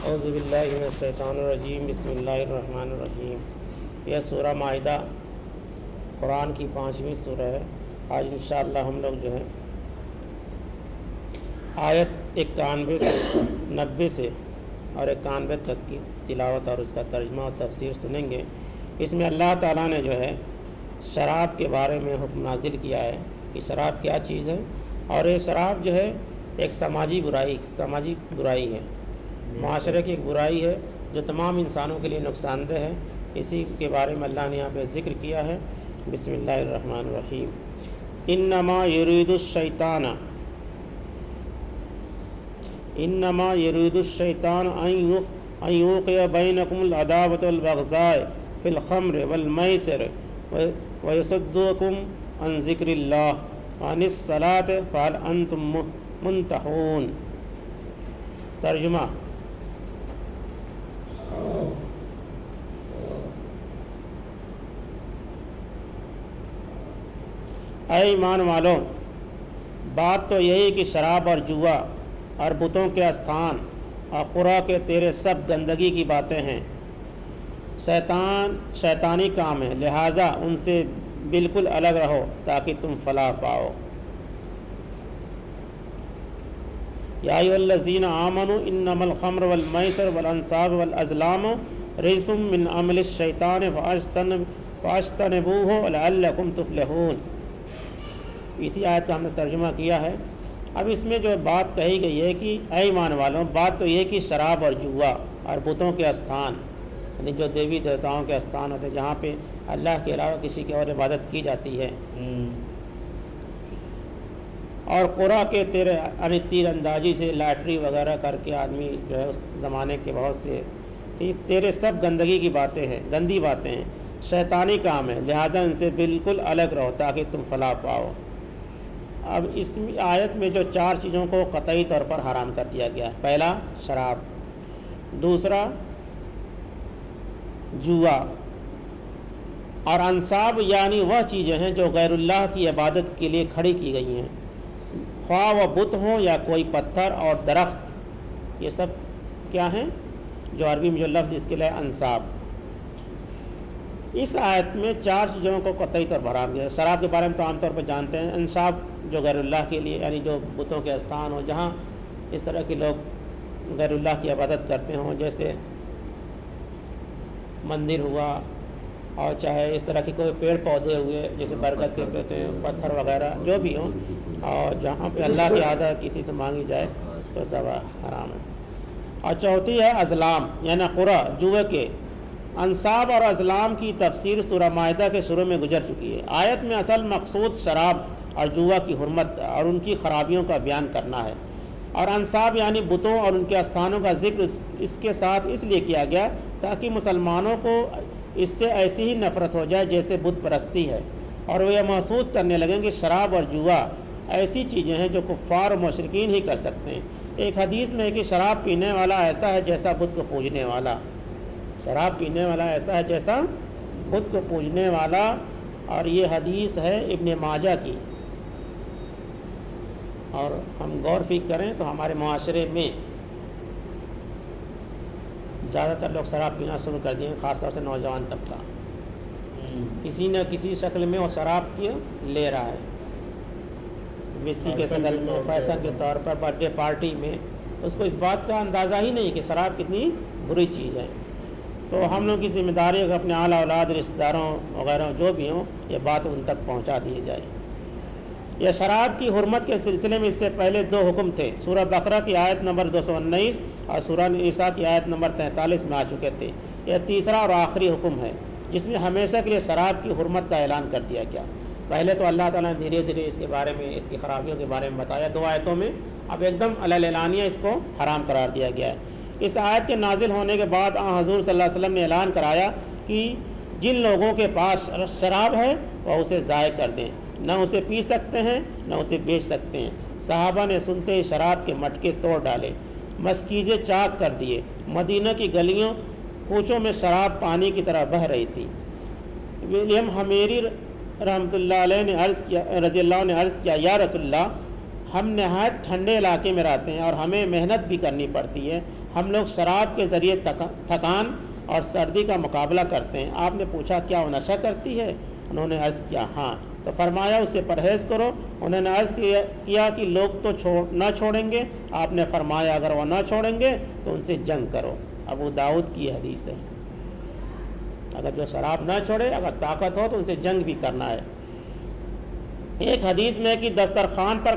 اعوذ باللہ من الشیطان الرجیم، بسم اللہ الرحمن الرحیم۔ یہ سورہ مائدہ قرآن کی 5ویں سورہ ہے۔ آج انشاءاللہ ہم لوگ جو ہے آیت 91 سے 90 سے اور 91 تک کی تلاوت اور اس کا ترجمہ اور تفسیر سنیں گے۔ اس میں اللہ تعالیٰ نے جو ہے شراب کے بارے میں حکم نازل کیا ہے کہ شراب کیا چیز ہے، اور یہ شراب جو ہے ایک سماجی برائی ہے، معاشرے کی ایک برائی ہے جو تمام انسانوں کے لیے نقصان دہ ہے۔ اسی کے بارے میں اللہ نے یہاں پہ ذکر کیا ہے۔ بسم اللہ الرحمن الرحیم۔ انما یرید الشیطان ان یوقع بینکم العداوۃ والبغضاء فی الخمر والمیسر ویصدکم عن ذکر اللہ وعن الصلاۃ فہل انتم منتہون۔ ترجمہ: اے ایمان والوں، بات تو یہی کہ شراب اور جوا اور بتوں کے استھان اور قرا کے تیرے سب گندگی کی باتیں ہیں، شیطانی کام ہے، لہٰذا ان سے بالکل الگ رہو تاکہ تم فلاح پاؤ۔ یا ایھا الذین آمنوا انما الخمر والمیسر والانصاب والازلام رجس من عمل الشیطان فاجتنبوہ لعلکم تفلحون۔ اسی آیت کا ہم نے ترجمہ کیا ہے۔ اب اس میں جو بات کہی گئی ہے کہ اے ایمان والوں، بات تو یہ کہ شراب اور جوا اور بتوں کے استھان، یعنی جو دیوی دیوتاؤں کے استھان ہوتے ہیں جہاں پہ اللہ کے علاوہ کسی کی اور عبادت کی جاتی ہے، اور قرا کے یعنی تیر اندازی سے لاٹری وغیرہ کر کے آدمی جو ہے اس زمانے کے بہت سے تیرے سب گندگی کی باتیں ہیں، گندی باتیں ہیں، شیطانی کام ہے، لہٰذا ان سے بالکل الگ رہو تاکہ تم فلاح پاؤ۔ اب اس آیت میں جو 4 چیزوں کو قطعی طور پر حرام کر دیا گیا ہے۔ پہلا شراب، دوسرا جوا، اور انصاب یعنی وہ چیزیں ہیں جو غیر اللہ کی عبادت کے لیے کھڑی کی گئی ہیں، خواہ وہ بت ہوں یا کوئی پتھر اور درخت۔ یہ سب کیا ہیں؟ جو عربی میں جو لفظ اس کے لیے انصاب۔ اس آیت میں 4 چیزوں کو قطعی طور پر حرام کیا ہے۔ شراب کے بارے میں تو عام طور پر جانتے ہیں، انصاب جو غیر اللہ کے لیے یعنی جو بتوں کے استھان ہوں، جہاں اس طرح کے لوگ غیر اللہ کی عبادت کرتے ہوں، جیسے مندر ہوا، اور چاہے اس طرح کے کوئی پیڑ پودے ہوئے جیسے برکت کے پیڑ، پتھر وغیرہ جو بھی ہوں، اور جہاں پہ اللہ کی عادت کسی سے مانگی جائے تو سب حرام ہے۔ اور چوتھی ہے ازلام یعنی قرا، جوے کے۔ انصاب اور ازلام کی تفسیر سورہ مائدہ کے شروع میں گزر چکی ہے۔ آیت میں اصل مقصود شراب اور جوا کی حرمت اور ان کی خرابیوں کا بیان کرنا ہے، اور انصاب یعنی بتوں اور ان کے استھانوں کا ذکر اس کے ساتھ اس لیے کیا گیا تاکہ مسلمانوں کو اس سے ایسی ہی نفرت ہو جائے جیسے بت پرستی ہے، اور وہ یہ محسوس کرنے لگیں کہ شراب اور جوا ایسی چیزیں ہیں جو کفار و مشرکین ہی کر سکتے ہیں۔ ایک حدیث میں ہے کہ شراب پینے والا ایسا ہے جیسا بت کو پوجنے والا، شراب پینے والا ایسا ہے جیسا بت کو پوجنے والا، اور یہ حدیث ہے ابن ماجہ کی۔ اور ہم غور فکر کریں تو ہمارے معاشرے میں زیادہ تر لوگ شراب پینا شروع کر دیے ہیں، خاص طور سے نوجوان طبقہ کسی نہ کسی شکل میں وہ شراب کی لے رہا ہے، وسکی کے شکل میں، فیصل کے طور پر، برتھ ڈے پارٹی میں۔ اس کو اس بات کا اندازہ ہی نہیں کہ شراب کتنی بری چیز ہے۔ تو ہم لوگ کی ذمہ داری ہے کہ اپنے اعلیٰ اولاد، رشتہ داروں وغیرہ جو بھی ہوں، یہ بات ان تک پہنچا دی جائے۔ یہ شراب کی حرمت کے سلسلے میں اس سے پہلے 2 حکم تھے، سورہ بقرہ کی آیت نمبر 219 اور سورہ نساء کی آیت نمبر 43 میں آ چکے تھے۔ یہ تیسرا اور آخری حکم ہے جس میں ہمیشہ کے لیے شراب کی حرمت کا اعلان کر دیا گیا۔ پہلے تو اللہ تعالیٰ نے دھیرے دھیرے اس کے بارے میں، اس کی خرابیوں کے بارے میں بتایا 2 آیتوں میں، اب ایک دم اعلانیہ اس کو حرام قرار دیا گیا ہے۔ اس آیت کے نازل ہونے کے بعد حضور صلی اللہ علیہ وسلم نے اعلان کرایا کہ جن لوگوں کے پاس شراب ہے وہ اسے ضائع کر دیں، نہ اسے پی سکتے ہیں نہ اسے بیچ سکتے ہیں۔ صحابہ نے سنتے ہی شراب کے مٹکے توڑ ڈالے، مسکیزیں چاک کر دیے۔ مدینہ کی گلیوں کوچوں میں شراب پانی کی طرح بہہ رہی تھی۔ ولیم ہمیری رحمۃ اللہ علیہ نے رضی اللہ عنہ نے عرض کیا، یا رسول اللہ، ہم نہایت ٹھنڈے علاقے میں رہتے ہیں اور ہمیں محنت بھی کرنی پڑتی ہے، ہم لوگ شراب کے ذریعے تھکان اور سردی کا مقابلہ کرتے ہیں۔ آپ نے پوچھا کیا وہ نشہ کرتی ہے؟ انہوں نے عرض کیا ہاں، تو فرمایا اس سے پرہیز کرو۔ انہوں نے عرض کیا کہ لوگ تو نہ چھوڑیں گے، آپ نے فرمایا اگر وہ نہ چھوڑیں گے تو ان سے جنگ کرو۔ ابو داؤد کی حدیث ہے، اگر جو شراب نہ چھوڑے، اگر طاقت ہو تو ان سے جنگ بھی کرنا ہے۔ ایک حدیث میں کہ دسترخوان پر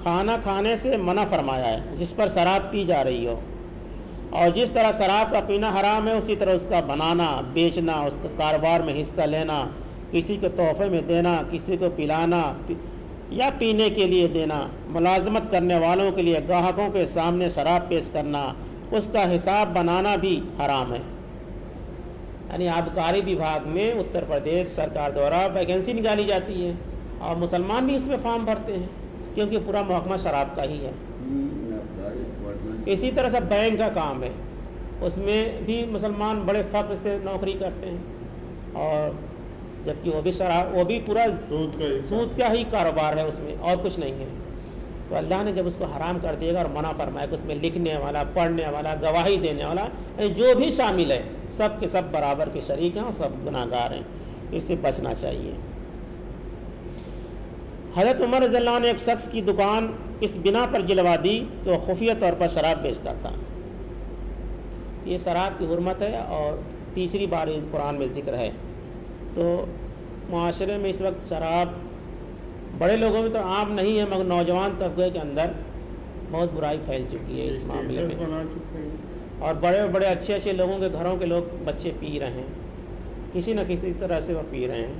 کھانا کھانے سے منع فرمایا ہے جس پر شراب پی جا رہی ہو، اور جس طرح شراب کا پینا حرام ہے اسی طرح اس کا بنانا، بیچنا، اس کے کاروبار میں حصہ لینا، کسی کو تحفے میں دینا، کسی کو پلانا یا پینے کے لیے دینا، ملازمت کرنے والوں کے لیے گاہکوں کے سامنے شراب پیش کرنا، اس کا حساب بنانا بھی حرام ہے۔ یعنی آبکاری وبھاگ میں اتر پردیش سرکار دوارا ویکینسی نکالی جاتی ہے اور مسلمان بھی اس میں فارم بھرتے ہیں کیونکہ پورا محکمہ شراب کا ہی ہے۔ اسی طرح سے بینک کا کام ہے، اس میں بھی مسلمان بڑے فخر سے نوکری کرتے ہیں، اور جبکہ وہ بھی پورا سود کا ہی کاروبار ہے، اس میں اور کچھ نہیں ہے۔ تو اللہ نے جب اس کو حرام کر دے گا اور منع فرمائے کہ اس میں لکھنے والا، پڑھنے والا، گواہی دینے والا، جو بھی شامل ہے سب کے سب برابر کے شریک ہیں اور سب گناہ گار ہیں، اس سے بچنا چاہیے۔ حضرت عمر رضی اللہ عنہ نے ایک شخص کی دکان اس بنا پر جلوا دی کہ وہ خفیہ طور پر شراب بیچتا تھا۔ یہ شراب کی حرمت ہے اور تیسری بار اس قرآن میں ذکر ہے۔ تو معاشرے میں اس وقت شراب بڑے لوگوں میں تو عام نہیں ہے، مگر نوجوان طبقے کے اندر بہت برائی پھیل چکی ہے اس معاملے میں، اور بڑے بڑے اچھے لوگوں کے گھروں کے لوگ بچے پی رہے ہیں، کسی نہ کسی طرح سے وہ پی رہے ہیں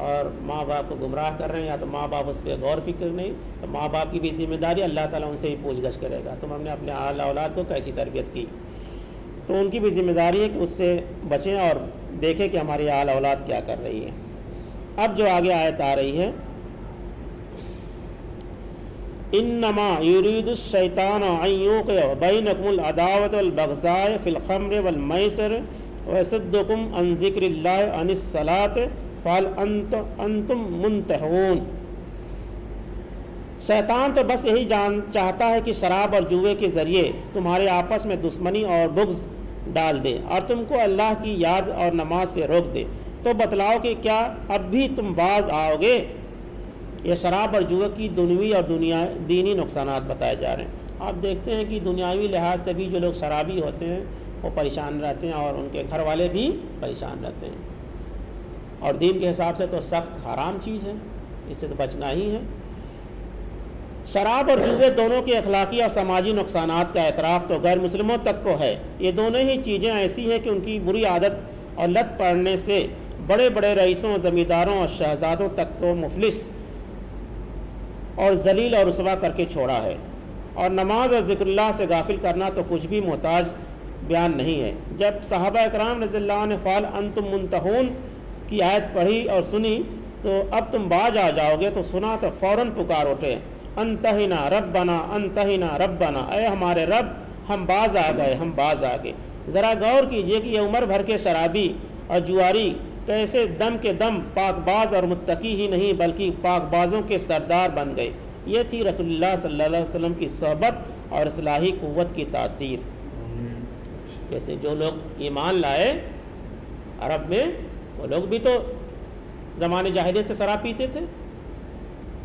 اور ماں باپ کو گمراہ کر رہے ہیں، یا تو ماں باپ اس پہ غور فکر نہیں، تو ماں باپ کی بھی ذمہ داری، اللہ تعالیٰ ان سے ہی پوچھ گچھ کرے گا تم ہم نے اپنے اعلیٰ اولاد کو کیسی تربیت کی۔ تو ان کی بھی ذمہ داری ہے کہ اس سے بچیں اور دیکھیں کہ ہماری اعلیٰ اولاد کیا کر رہی ہے۔ اب جو آگے آیت آ رہی ہے، انما یرید الشیطان ان یوقع بینکم العداوۃ والبغضاء فی الخمر والمیسر ویصدکم عن ذکر اللہ عن الصلاۃ فہل انتم منتہون۔ شیطان تو بس یہی چاہتا ہے کہ شراب اور جوئے کے ذریعے تمہارے آپس میں دشمنی اور بغض ڈال دے اور تم کو اللہ کی یاد اور نماز سے روک دے۔ تو بتلاؤ کہ کیا اب بھی تم باز آؤ گے؟ یہ شراب اور جوئے کی دنیوی اور دینی نقصانات بتائے جا رہے ہیں۔ آپ دیکھتے ہیں کہ دنیاوی لحاظ سے بھی جو لوگ شرابی ہوتے ہیں وہ پریشان رہتے ہیں اور ان کے گھر والے بھی پریشان رہتے ہیں، اور دین کے حساب سے تو سخت حرام چیز ہے، اس سے تو بچنا ہی ہے۔ شراب اور جوئے دونوں کے اخلاقی اور سماجی نقصانات کا اعتراف تو غیر مسلموں تک کو ہے۔ یہ دونوں ہی چیزیں ایسی ہیں کہ ان کی بری عادت اور لت پڑنے سے بڑے بڑے رئیسوں، زمینداروں اور شہزادوں تک کو مفلس اور ذلیل اور رسوا کر کے چھوڑا ہے، اور نماز اور ذکر اللہ سے غافل کرنا تو کچھ بھی محتاج بیان نہیں ہے۔ جب صحابہ اکرام رضی اللہ عنہ فال انتم منتہون کی آیت پڑھی اور سنی تو اب تم باز آ جاؤ گے، تو سنا تو فوراً پکار اٹھے، انتہنا ربنا انتہنا ربنا، اے ہمارے رب ہم باز آ گئے، ہم باز آ گئے۔ ذرا غور کیجئے کہ یہ عمر بھر کے شرابی اور جواری کیسے دم کے دم پاک باز اور متقی ہی نہیں بلکہ پاک بازوں کے سردار بن گئے۔ یہ تھی رسول اللہ صلی اللہ علیہ وسلم کی صحبت اور اصلاحی قوت کی تاثیر۔ جیسے جو لوگ ایمان لائے عرب میں، وہ لوگ بھی تو زمانے جاہلیت سے شراب پیتے تھے،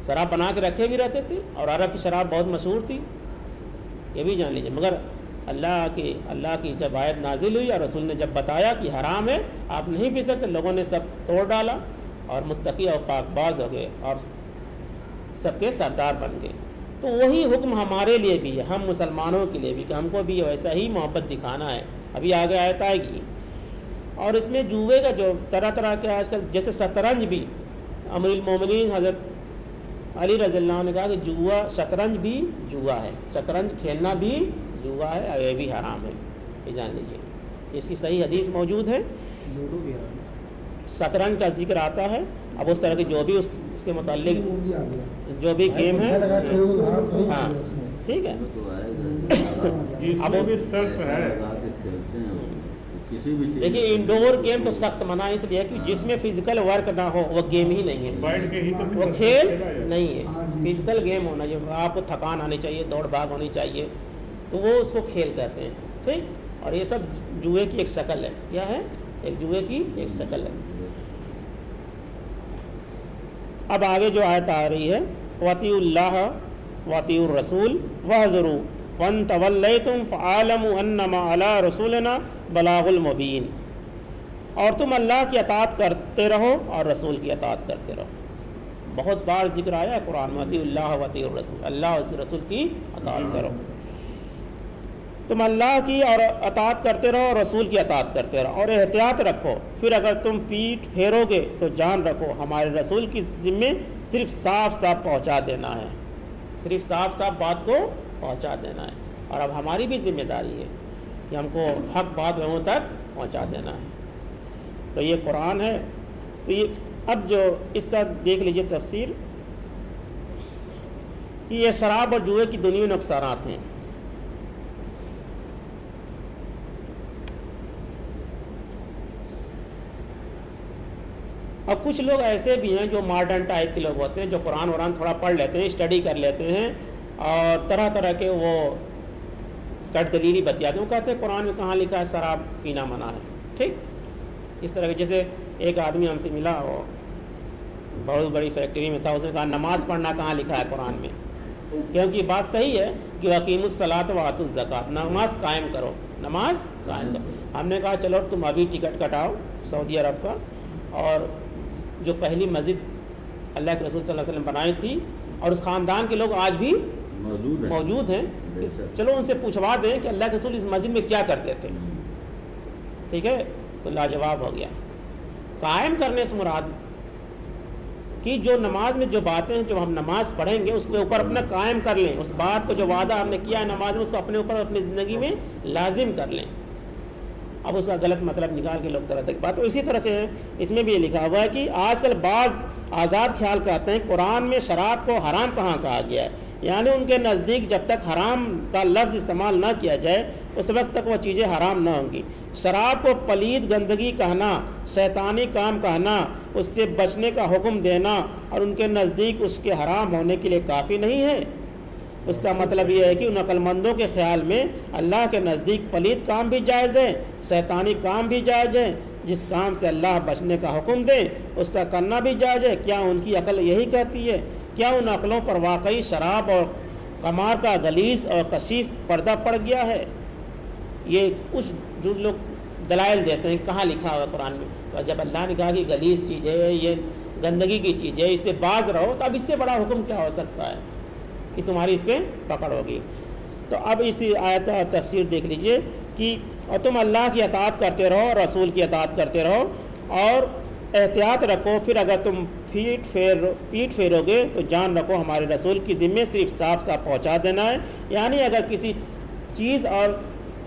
شراب بنا کے رکھے بھی رہتے تھے، اور عرب کی شراب بہت مشہور تھی، یہ بھی جان لیجیے۔ مگر اللہ کی جب آیت نازل ہوئی اور رسول نے جب بتایا کہ حرام ہے، آپ نہیں پی سکتے، لوگوں نے سب توڑ ڈالا اور متقی اور پاک باز ہو گئے اور سب کے سردار بن گئے۔ تو وہی حکم ہمارے لیے بھی ہے، ہم مسلمانوں کے لیے بھی، کہ ہم کو بھی ویسا ہی محبت دکھانا ہے۔ ابھی آگے آیت آئے گی، اور اس میں جوئے کا جو طرح طرح کے آج کل، جیسے شطرنج بھی، امیر المومنین حضرت علی رضی اللہ عنہ نے کہا کہ شطرنج بھی جوا ہے، شطرنج کھیلنا بھی جوا ہے اور یہ بھی حرام ہے، یہ جان لیجیے۔ اس کی صحیح حدیث موجود ہے، شطرنج کا ذکر آتا ہے۔ اب اس طرح کی جو بھی اس سے متعلق جو بھی گیم ہے، ہاں ٹھیک ہے، اب وہ بھی شرط ہے دیکھیے انڈور گیم تو سخت منع ہے، اس لیے کہ جس میں فزیکل ورک نہ ہو وہ گیم ہی نہیں ہے، وہ کھیل نہیں ہے۔ فزیکل گیم ہونا چاہیے، آپ کو تھکان آنی چاہیے، دوڑ بھاگ ہونی چاہیے، تو وہ اس کو کھیل کہتے ہیں، ٹھیک۔ اور یہ سب جوئے کی ایک شکل ہے، کیا ہے؟ ایک جوئے کی ایک شکل ہے۔ اب آگے جو آیت آ رہی ہے، وَأَطِیعُوا اللَّهَ وَأَطِیعُوا الرَّسُولَ وَاحْذَرُوا وَإِن تَوَلَّیْتُمْ فَاعْلَمُوا أَنَّمَا عَلَىٰ رَسُولِنَا الْبَلَاغُ الْمُبِینُ، اور تم اللہ کی اطاعت کرتے رہو اور رسول کی اطاعت کرتے رہو۔ بہت بار ذکر آیا ہے قرآن میں، وَأَطِیعُوا اللَّهَ وَأَطِیعُوا الرَّسُولَ، اللہ اور اس کے رسول کی اطاعت کرو۔ تم اللہ کی اور اطاعت کرتے رہو اور رسول کی اطاعت کرتے رہو، اور احتیاط رکھو، پھر اگر تم پیٹھ پھیرو گے تو جان رکھو ہمارے رسول کی ذمے صرف صاف صاف پہنچا دینا ہے، صرف صاف صاف بات کو پہنچا دینا ہے۔ اور اب ہماری بھی ذمہ داری ہے کہ ہم کو حق بات لوگوں تک پہنچا دینا ہے۔ تو یہ قرآن ہے۔ تو یہ اب جو اس کا دیکھ لیجئے تفسیر، کہ یہ شراب اور جوئے کی دنیاوی نقصانات ہیں۔ اور کچھ لوگ ایسے بھی ہیں جو ماڈرن ٹائپ کے لوگ ہوتے ہیں، جو قرآن تھوڑا پڑھ لیتے ہیں، اسٹڈی کر لیتے ہیں، اور طرح طرح کے وہ کٹ دلیلی بتیاتے ہیں۔ وہ کہتے ہیں قرآن میں کہاں لکھا ہے شراب پینا منع ہے، ٹھیک۔ اس طرح کے، جیسے ایک آدمی ہم سے ملا، وہ بہت بڑی فیکٹری میں تھا، اس نے کہا نماز پڑھنا کہاں لکھا ہے قرآن میں، کیونکہ بات صحیح ہے کہ وَأَقِیمُوا الصَّلَاةَ وَآتُوا الزَّکَاةَ، نماز قائم کرو، نماز قائم کرو۔ ہم نے کہا چلو تم ابھی ٹکٹ کٹاؤ سعودی عرب کا، اور جو پہلی مسجد اللہ کے رسول صلی اللہ علیہ وسلم بنائی تھی، اور اس خاندان کے لوگ آج بھی موجود ہیں، چلو ان سے پوچھوا دیں کہ اللہ کے رسول اس مسجد میں کیا کرتے تھے، ٹھیک ہے۔ تو لاجواب ہو گیا۔ قائم کرنے سے مراد کہ جو نماز میں جو باتیں ہیں، جو ہم نماز پڑھیں گے اس کے اوپر اپنا قائم کر لیں، اس بات کو جو وعدہ ہم نے کیا ہے نماز میں، اس کو اپنے اوپر اپنی زندگی میں لازم کر لیں۔ اب اس کا غلط مطلب نکال کے لوگ طرح تک بات، تو اسی طرح سے اس میں بھی یہ لکھا ہوا ہے کہ آج کل بعض آزاد خیال کرتے ہیں قرآن میں شراب کو حرام کہاں کہا گیا ہے، یعنی ان کے نزدیک جب تک حرام کا لفظ استعمال نہ کیا جائے اس وقت تک وہ چیزیں حرام نہ ہوں گی۔ شراب کو پلید گندگی کہنا، شیطانی کام کہنا، اس سے بچنے کا حکم دینا، اور ان کے نزدیک اس کے حرام ہونے کے لیے کافی نہیں ہے۔ اس کا مطلب یہ ہے کہ ان عقل مندوں کے خیال میں اللہ کے نزدیک پلید کام بھی جائز ہے، شیطانی کام بھی جائز ہے، جس کام سے اللہ بچنے کا حکم دے اس کا کرنا بھی جائز ہے۔ کیا ان کی عقل یہی کہتی ہے؟ کیا ان عقلوں پر واقعی شراب اور قمار کا غلیظ اور کثیف پردہ پڑ گیا ہے؟ یہ کچھ جو لوگ دلائل دیتے ہیں کہاں لکھا ہوا ہے قرآن میں، تو جب اللہ نے کہا کہ غلیظ چیز ہے، یہ گندگی کی چیز ہے، اس سے باز رہو، تو اب اس سے بڑا حکم کیا ہو سکتا ہے کہ تمہاری اس پہ پکڑ ہوگی۔ تو اب اس آیت کا تفسیر دیکھ لیجئے کہ اور تم اللہ کی اطاعت کرتے رہو اور رسول کی اطاعت کرتے رہو، اور احتیاط رکھو، پھر اگر تم پیٹ پھیرو گے تو جان رکھو ہمارے رسول کی ذمے صرف صاف صاف پہنچا دینا ہے۔ یعنی اگر کسی چیز اور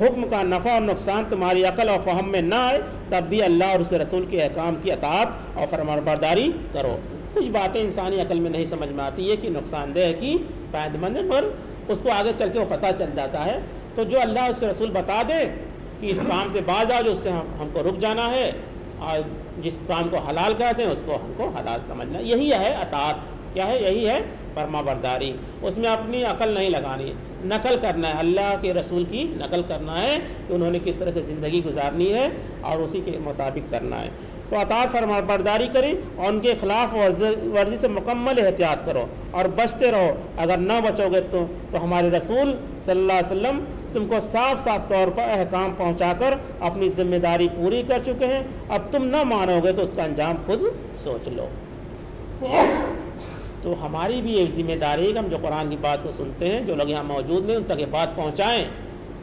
حکم کا نفع اور نقصان تمہاری عقل اور فہم میں نہ آئے تب بھی اللہ اور اس رسول کے احکام کی اطاعت اور فرمانبرداری کرو۔ کچھ باتیں انسانی عقل میں نہیں سمجھ میں آتی ہے کہ نقصان دہ ہے کہ فائدہ مند ہے، پر اس کو آگے چل کے وہ پتہ چل جاتا ہے۔ تو جو اللہ اس کے رسول بتا دے کہ اس کام سے باز آؤ، جو اس سے ہم کو رک جانا ہے، اور جس کام کو حلال کہتے ہیں اس کو ہم کو حلال سمجھنا، یہی ہے اطاعت۔ کیا ہے؟ یہی ہے فرما برداری۔ اس میں اپنی عقل نہیں لگانی، نقل کرنا ہے، اللہ کے رسول کی نقل کرنا ہے کہ انہوں نے کس طرح سے زندگی گزارنی ہے اور اسی کے مطابق کرنا ہے۔ تو اطاعت فرما برداری کریں اور ان کے خلاف ورزی سے مکمل احتیاط کرو اور بچتے رہو۔ اگر نہ بچو گے تو ہمارے رسول صلی اللہ علیہ وسلم تم کو صاف صاف طور پر احکام پہنچا کر اپنی ذمہ داری پوری کر چکے ہیں۔ اب تم نہ مانو گے تو اس کا انجام خود سوچ لو۔ تو ہماری بھی یہ ذمہ داری ہے کہ ہم جو قرآن کی بات کو سنتے ہیں، جو لوگ یہاں موجود ہیں، ان تک یہ بات پہنچائیں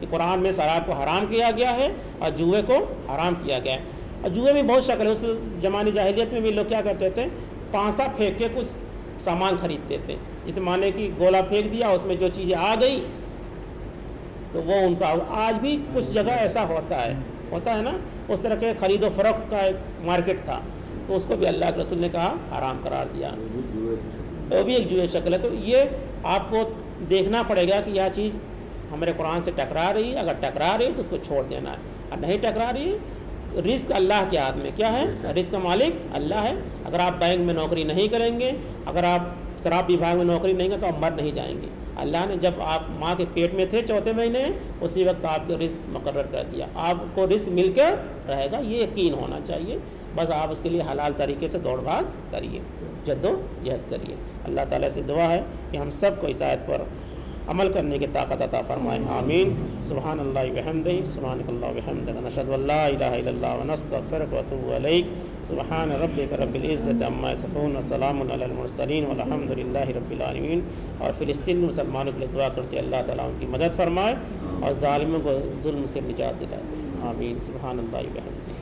کہ قرآن میں شراب کو حرام کیا گیا ہے اور جوئے کو حرام کیا گیا ہے۔ اور جوئے میں بہت شکل ہے، اس زمانے جاہلیت میں بھی لوگ کیا کرتے تھے، پانسا پھینک کے کچھ سامان خریدتے تھے، جسے مانے کہ گولا پھینک دیا، اس میں جو چیزیں آ گئی تو وہ ان کا آج بھی کچھ جگہ ایسا ہوتا ہے نا، اس طرح کے خرید و فروخت کا ایک مارکیٹ تھا، تو اس کو بھی اللہ کے رسول نے کہا حرام قرار دیا، وہ بھی ایک جوئے شکل ہے۔ تو یہ آپ کو دیکھنا پڑے گا کہ یہ چیز ہمارے قرآن سے ٹکرا رہی ہے، اگر ٹکرا رہی ہے تو اس کو چھوڑ دینا ہے، اور نہیں ٹکرا رہی ہے، رزق اللہ کے ہاتھ میں کیا ہے، رزق کا مالک اللہ ہے۔ اگر آپ بینک میں نوکری نہیں کریں گے، اگر آپ شراب وبھاگ میں نوکری نہیں کریں تو آپ مر نہیں جائیں گے۔ اللہ نے جب آپ ماں کے پیٹ میں تھے 4تھے مہینے، اسی وقت آپ کے رزق مقرر کر دیا، آپ کو رزق مل کے رہے گا، یہ یقین ہونا چاہیے۔ بس آپ اس کے لیے حلال طریقے سے دوڑ بھاگ کریے، جد و جہد کریے۔ اللہ تعالیٰ سے دعا ہے کہ ہم سب کو اس آیت پر عمل کرنے کی طاقت عطا فرمائے، آمین۔ سبحان اللہ وبحمدہ، سبحانک اللہ وبحمدک، نشہد ان لا الہ الا اللہ ونستغفرک ونتوب الیک۔ سبحان ربک رب العزۃ عما یصفون وسلام علی المرسلین والحمد للہ رب العالمین۔ اور فلسطین کے مسلمانوں کے لیے دعا کرتے اللہ تعالیٰ ان کی مدد فرمائے اور ظالموں کو ظلم سے نجات دلائے، آمین۔ سبحان اللہ وبحمدہ۔